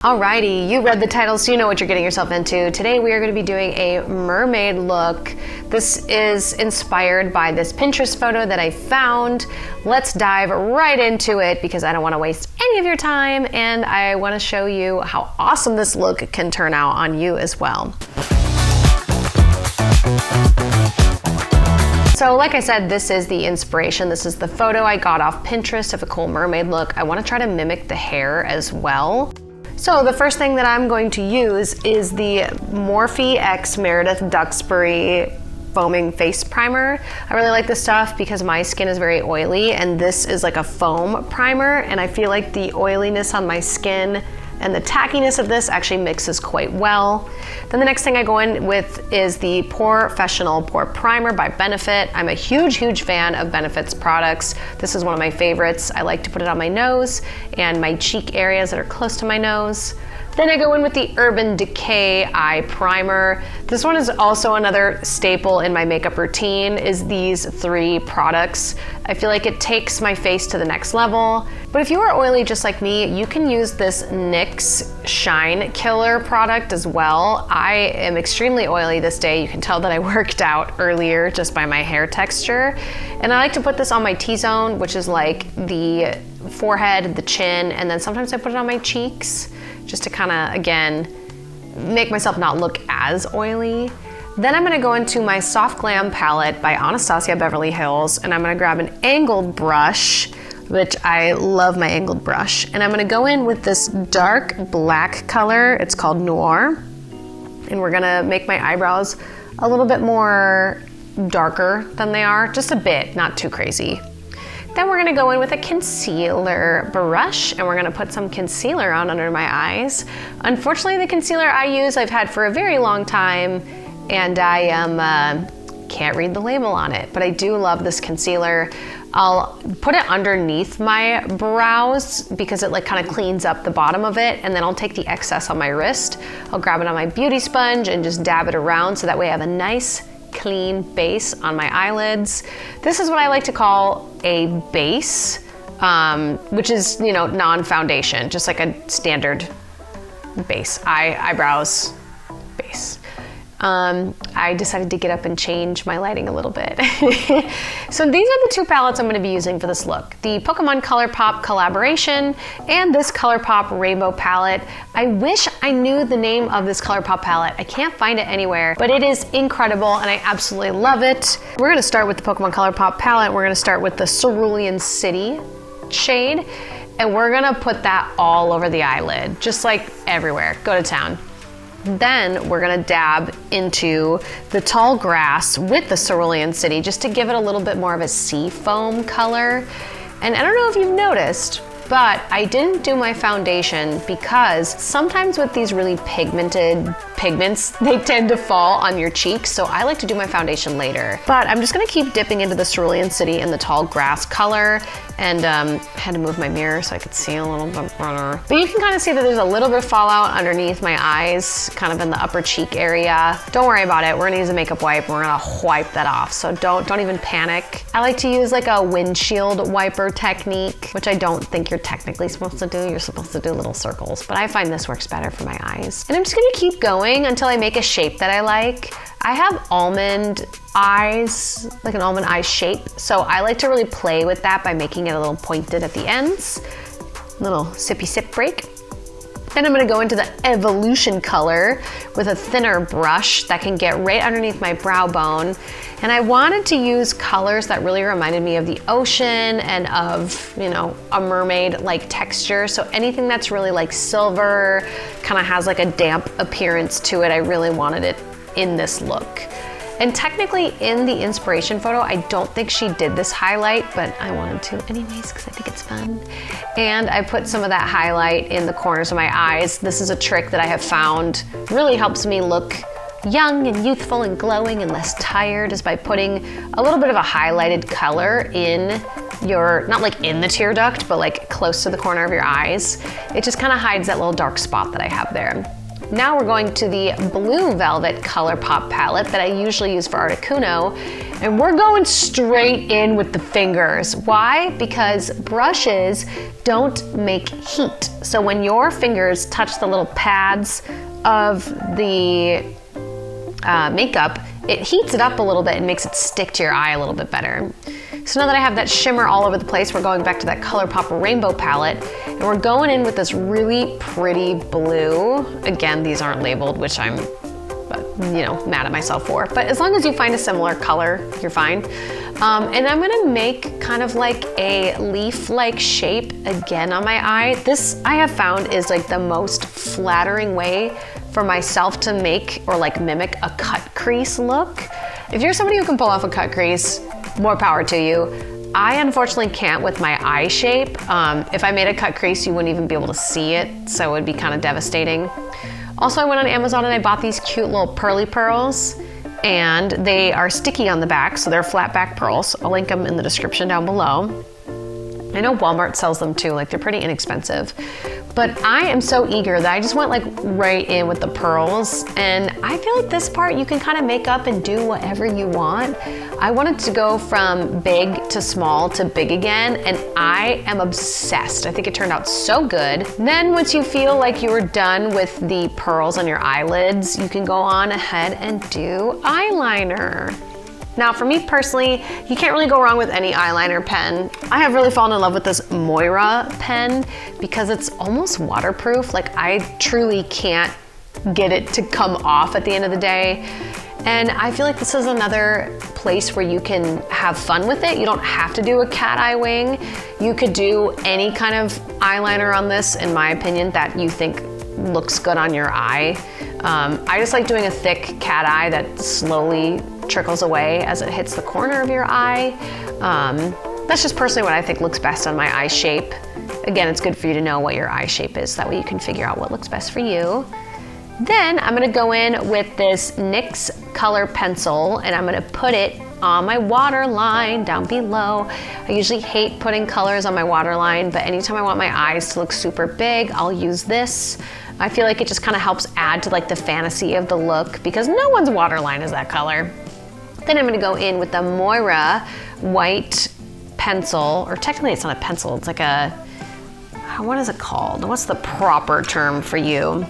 Alrighty, you read the title, so you know what you're getting yourself into. Today we are going to be doing a mermaid look. This is inspired by this Pinterest photo that I found. Let's dive right into it because I don't want to waste any of your time and I want to show you how awesome this look can turn out on you as well. So like I said, this is the inspiration. This is the photo I got off Pinterest of a cool mermaid look. I want to try to mimic the hair as well. So the first thing that I'm going to use is the Morphe X Meredith Duxbury Foaming Face Primer. I really like this stuff because my skin is very oily and this is like a foam primer, and I feel like the oiliness on my skin and the tackiness of this actually mixes quite well. Then the next thing I go in with is the Professional Pore Primer by Benefit. I'm a huge fan of Benefit's products. This is one of my favorites. I like to put it on my nose and my cheek areas that are close to my nose. Then I go in with the Urban Decay Eye Primer. This one is also another staple in my makeup routine, is these three products. I feel like it takes my face to the next level. But if you are oily just like me, you can use this NYX Shine Killer product as well. I am extremely oily this day. You can tell that I worked out earlier just by my hair texture. And I like to put this on my T-zone, which is like the forehead, the chin, and then sometimes I put it on my cheeks, just to kind of, again, make myself not look as oily. Then I'm gonna go into my Soft Glam palette by Anastasia Beverly Hills, and I'm gonna grab an angled brush, which I love my angled brush, and I'm gonna go in with this dark black color. It's called Noir, and we're gonna make my eyebrows a little bit more darker than they are, just a bit, not too crazy. Then we're gonna go in with a concealer brush and we're gonna put some concealer on under my eyes. Unfortunately, the concealer I use I've had for a very long time and I can't read the label on it, but I do love this concealer. I'll put it underneath my brows because it like kind of cleans up the bottom of it, and then I'll take the excess on my wrist. I'll grab it on my beauty sponge and just dab it around so that way I have a nice clean base on my eyelids. This is what I like to call a base, which is, you know, non-foundation, just like a standard base, eyebrows base. I decided to get up and change my lighting a little bit. So these are the two palettes I'm going to be using for this look. The Pokemon ColourPop collaboration and this ColourPop Rainbow palette. I wish I knew the name of this ColourPop palette. I can't find it anywhere, but it is incredible and I absolutely love it. We're going to start with the Pokemon ColourPop palette. We're going to start with the Cerulean City shade, and we're going to put that all over the eyelid, just like everywhere. Go to town. Then we're gonna dab into the Tall Grass with the Cerulean City just to give it a little bit more of a sea foam color. And I don't know if you've noticed, but I didn't do my foundation because sometimes with these really pigmented pigments, they tend to fall on your cheeks, so I like to do my foundation later. But I'm just gonna keep dipping into the Cerulean City and the Tall Grass color, and I had to move my mirror so I could see a little bit better. But you can kind of see that there's a little bit of fallout underneath my eyes, kind of in the upper cheek area. Don't worry about it, we're gonna use a makeup wipe and we're gonna wipe that off, so don't even panic. I like to use like a windshield wiper technique, which I don't think you're technically supposed to do. You're supposed to do little circles, but I find this works better for my eyes. And I'm just gonna keep going until I make a shape that I like. I have almond eyes, like an almond eye shape, so I like to really play with that by making it a little pointed at the ends. Little sippy sip break. Then I'm gonna go into the Evolution color with a thinner brush that can get right underneath my brow bone. And I wanted to use colors that really reminded me of the ocean and of, you know, a mermaid-like texture. So anything that's really like silver, kind of has like a damp appearance to it, I really wanted it in this look. And technically in the inspiration photo, I don't think she did this highlight, but I wanted to anyways because I think it's fun. And I put some of that highlight in the corners of my eyes. This is a trick that I have found really helps me look young and youthful and glowing and less tired, is by putting a little bit of a highlighted color in your, not like in the tear duct, but like close to the corner of your eyes. It just kind of hides that little dark spot that I have there. Now we're going to the Blue Velvet ColourPop palette that I usually use for Articuno, and we're going straight in with the fingers. Why? Because brushes don't make heat. So when your fingers touch the little pads of the makeup, it heats it up a little bit and makes it stick to your eye a little bit better. So now that I have that shimmer all over the place, we're going back to that ColourPop Rainbow palette, and we're going in with this really pretty blue. Again, these aren't labeled, which I'm, mad at myself for. But as long as you find a similar color, you're fine. And I'm gonna make kind of like a leaf-like shape again on my eye. This, I have found, is like the most flattering way for myself to make or like mimic a cut crease look. If you're somebody who can pull off a cut crease, more power to you. I unfortunately can't with my eye shape. If I made a cut crease, you wouldn't even be able to see it, so it would be kind of devastating. Also, I went on Amazon and I bought these cute little pearly pearls, and they are sticky on the back, so they're flat back pearls. I'll link them in the description down below. I know Walmart sells them too, like they're pretty inexpensive. But I am so eager that I just went like right in with the pearls, and I feel like this part you can kind of make up and do whatever you want. I wanted to go from big to small to big again, and I am obsessed. I think it turned out so good. Then once you feel like you were done with the pearls on your eyelids, you can go on ahead and do eyeliner. Now for me personally, you can't really go wrong with any eyeliner pen. I have really fallen in love with this Moira pen because it's almost waterproof. Like I truly can't get it to come off at the end of the day. And I feel like this is another place where you can have fun with it. You don't have to do a cat eye wing. You could do any kind of eyeliner on this, in my opinion, that you think looks good on your eye. I just like doing a thick cat eye that slowly trickles away as it hits the corner of your eye. That's just personally what I think looks best on my eye shape. Again, it's good for you to know what your eye shape is, that way you can figure out what looks best for you. Then I'm gonna go in with this NYX color pencil, and I'm gonna put it on my waterline down below. I usually hate putting colors on my waterline, but anytime I want my eyes to look super big, I'll use this. I feel like it just kind of helps add to like the fantasy of the look because no one's waterline is that color. Then I'm gonna go in with the Moira white pencil, or technically it's not a pencil, it's like a, what is it called? What's the proper term for you?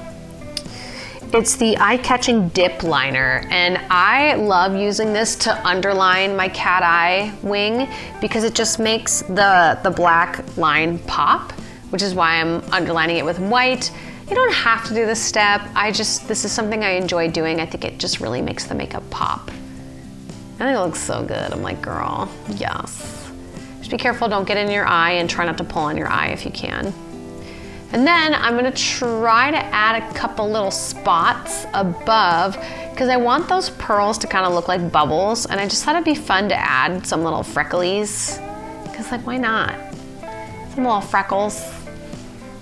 It's the eye-catching dip liner, and I love using this to underline my cat eye wing because it just makes the black line pop, which is why I'm underlining it with white. You don't have to do this step. This is something I enjoy doing. I think it just really makes the makeup pop. I think it looks so good. I'm like, girl, yes. Just be careful, don't get in your eye, and try not to pull on your eye if you can. And then I'm gonna try to add a couple little spots above because I want those pearls to kind of look like bubbles, and I just thought it'd be fun to add some little frecklies because like, why not? Some little freckles.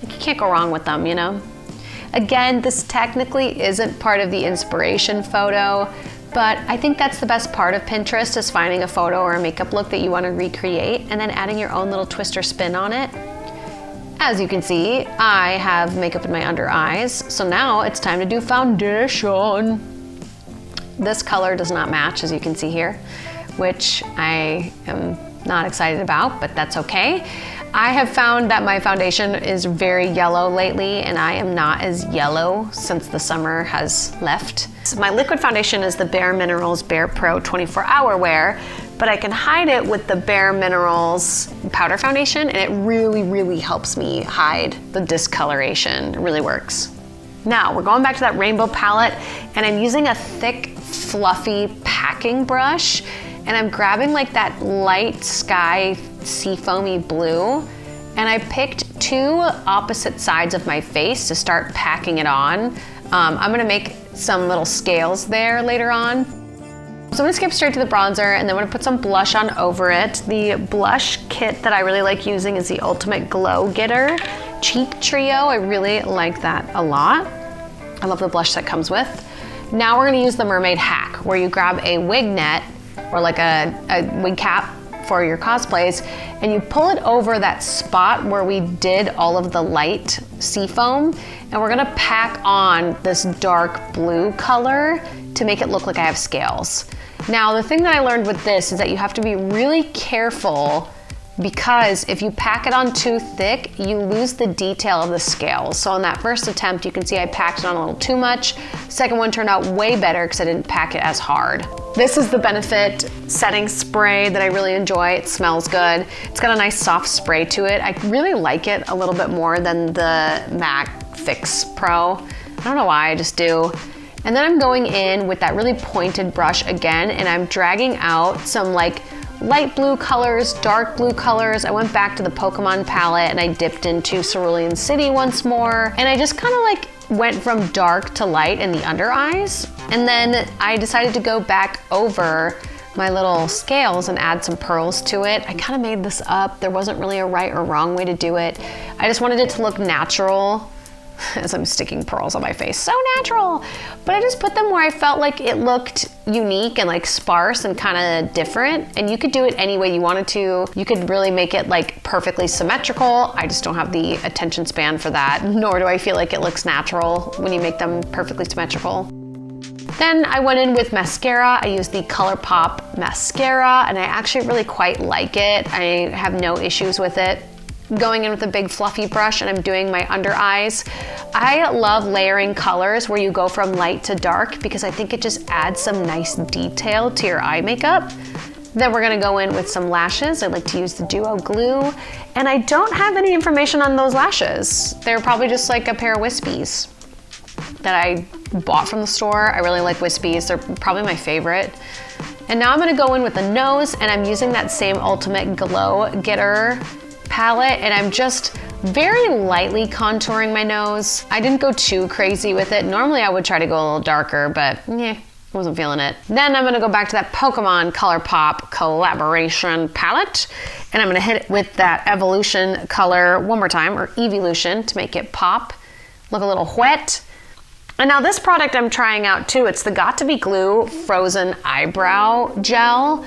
Like, you can't go wrong with them, you know? Again, this technically isn't part of the inspiration photo, but I think that's the best part of Pinterest, is finding a photo or a makeup look that you want to recreate and then adding your own little twist or spin on it. As you can see, I have makeup in my under eyes, so now it's time to do foundation. This color does not match, as you can see here, which I am not excited about, but that's okay. I have found that my foundation is very yellow lately, and I am not as yellow since the summer has left. So my liquid foundation is the Bare Minerals Bare Pro 24-Hour Wear, but I can hide it with the Bare Minerals powder foundation, and it really, really helps me hide the discoloration. It really works. Now, we're going back to that rainbow palette, and I'm using a thick, fluffy packing brush, and I'm grabbing like that light sky seafoamy blue, and I picked two opposite sides of my face to start packing it on. I'm gonna make some little scales there later on. So I'm gonna skip straight to the bronzer, and then I'm gonna put some blush on over it. The blush kit that I really like using is the Ultimate Glow Getter Cheek Trio. I really like that a lot. I love the blush that comes with. Now we're gonna use the Mermaid hack, where you grab a wig net or like a wig cap for your cosplays, and you pull it over that spot where we did all of the light sea foam, and we're gonna pack on this dark blue color to make it look like I have scales. Now, the thing that I learned with this is that you have to be really careful, because if you pack it on too thick, you lose the detail of the scales. So on that first attempt, you can see I packed it on a little too much. Second one turned out way better because I didn't pack it as hard. This is the Benefit setting spray that I really enjoy. It smells good. It's got a nice soft spray to it. I really like it a little bit more than the MAC Fix Pro. I don't know why, I just do. And then I'm going in with that really pointed brush again, and I'm dragging out some like light blue colors, dark blue colors. I went back to the Pokemon palette and I dipped into Cerulean City once more. And I just kind of like went from dark to light in the under eyes. And then I decided to go back over my little scales and add some pearls to it. I kind of made this up. There wasn't really a right or wrong way to do it. I just wanted it to look natural. As I'm sticking pearls on my face, so natural. But I just put them where I felt like it looked unique and like sparse and kind of different. And you could do it any way you wanted to. You could really make it like perfectly symmetrical. I just don't have the attention span for that, nor do I feel like it looks natural when you make them perfectly symmetrical. Then I went in with mascara. I used the ColourPop mascara, and I actually really quite like it. I have no issues with it. Going in with a big fluffy brush, and I'm doing my under eyes. I love layering colors where you go from light to dark because I think it just adds some nice detail to your eye makeup. Then we're gonna go in with some lashes. I like to use the Duo Glue, and I don't have any information on those lashes. They're probably just like a pair of wispies that I bought from the store. I really like wispies. They're probably my favorite. And now I'm gonna go in with the nose, and I'm using that same Ultimate Glow Getter palette, and I'm just very lightly contouring my nose. I didn't go too crazy with it. Normally I would try to go a little darker, but wasn't feeling it. Then I'm gonna go back to that Pokemon ColourPop collaboration palette, and I'm gonna hit it with that Evolution color one more time, or Evolution, to make it pop, look a little wet. And now this product I'm trying out too. It's the Got2b Glue Frozen Eyebrow Gel,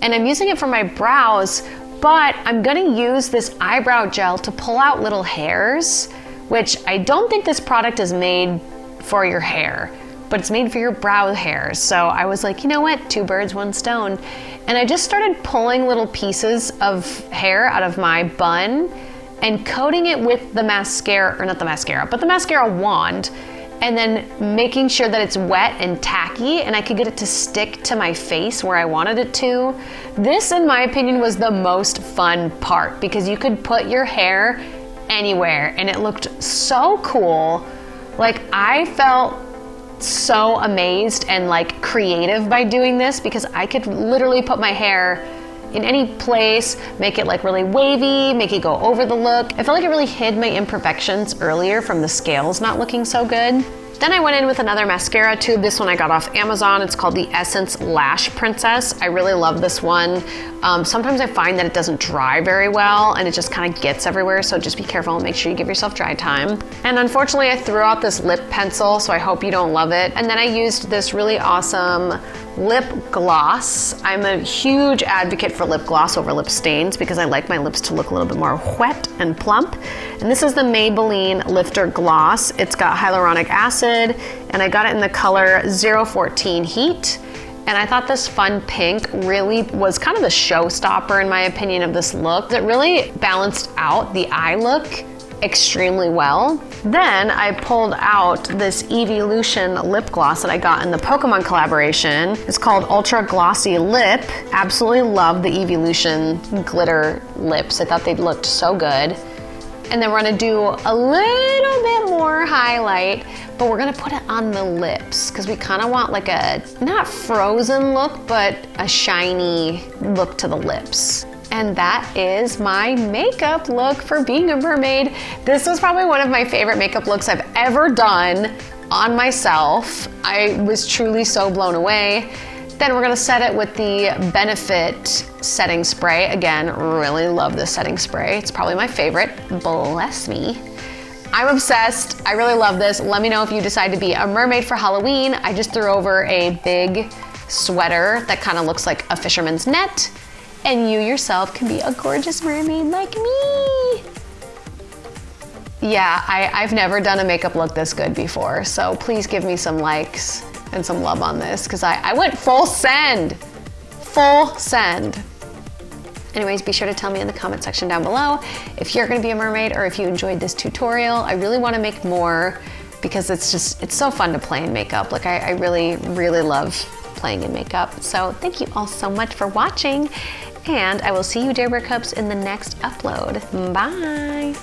and I'm using it for my brows, but I'm gonna use this eyebrow gel to pull out little hairs, which I don't think this product is made for your hair, but it's made for your brow hairs. So I was like, you know what, 2 birds, 1 stone. And I just started pulling little pieces of hair out of my bun and coating it with the mascara, or not the mascara, but the mascara wand, and then making sure that it's wet and tacky, and I could get it to stick to my face where I wanted it to. This, in my opinion, was the most fun part because you could put your hair anywhere and it looked so cool. Like, I felt so amazed and like creative by doing this because I could literally put my hair in any place, make it like really wavy, make it go over the look. I felt like it really hid my imperfections earlier from the scales not looking so good. Then I went in with another mascara tube. This one I got off Amazon. It's called the Essence Lash Princess. I really love this one. Sometimes I find that it doesn't dry very well and it just kind of gets everywhere, so just be careful and make sure you give yourself dry time. And unfortunately I threw out this lip pencil, so I hope you don't love it. And then I used this really awesome lip gloss. I'm a huge advocate for lip gloss over lip stains because I like my lips to look a little bit more wet and plump. And this is the Maybelline Lifter Gloss. It's got hyaluronic acid, and I got it in the color 014 Heat. And I thought this fun pink really was kind of the showstopper, in my opinion, of this look. It really balanced out the eye look extremely well. Then I pulled out this Evolution lip gloss that I got in the Pokemon collaboration. It's called Ultra Glossy Lip. Absolutely love the Evolution glitter lips. I thought they looked so good. And then we're gonna do a little bit more highlight, but we're gonna put it on the lips because we kind of want like a, not frozen look, but a shiny look to the lips. And that is my makeup look for being a mermaid. This was probably one of my favorite makeup looks I've ever done on myself. I was truly so blown away. Then we're gonna set it with the Benefit setting spray. Again, really love this setting spray. It's probably my favorite, bless me. I'm obsessed, I really love this. Let me know if you decide to be a mermaid for Halloween. I just threw over a big sweater that kind of looks like a fisherman's net. and you yourself can be a gorgeous mermaid like me. Yeah, I've never done a makeup look this good before, so please give me some likes and some love on this, because I went full send. Full send. Anyways, be sure to tell me in the comment section down below if you're gonna be a mermaid or if you enjoyed this tutorial. I really wanna make more because it's so fun to play in makeup. Like I really, really love playing in makeup. So thank you all so much for watching, and I will see you Dare Bear Cubs in the next upload. Bye.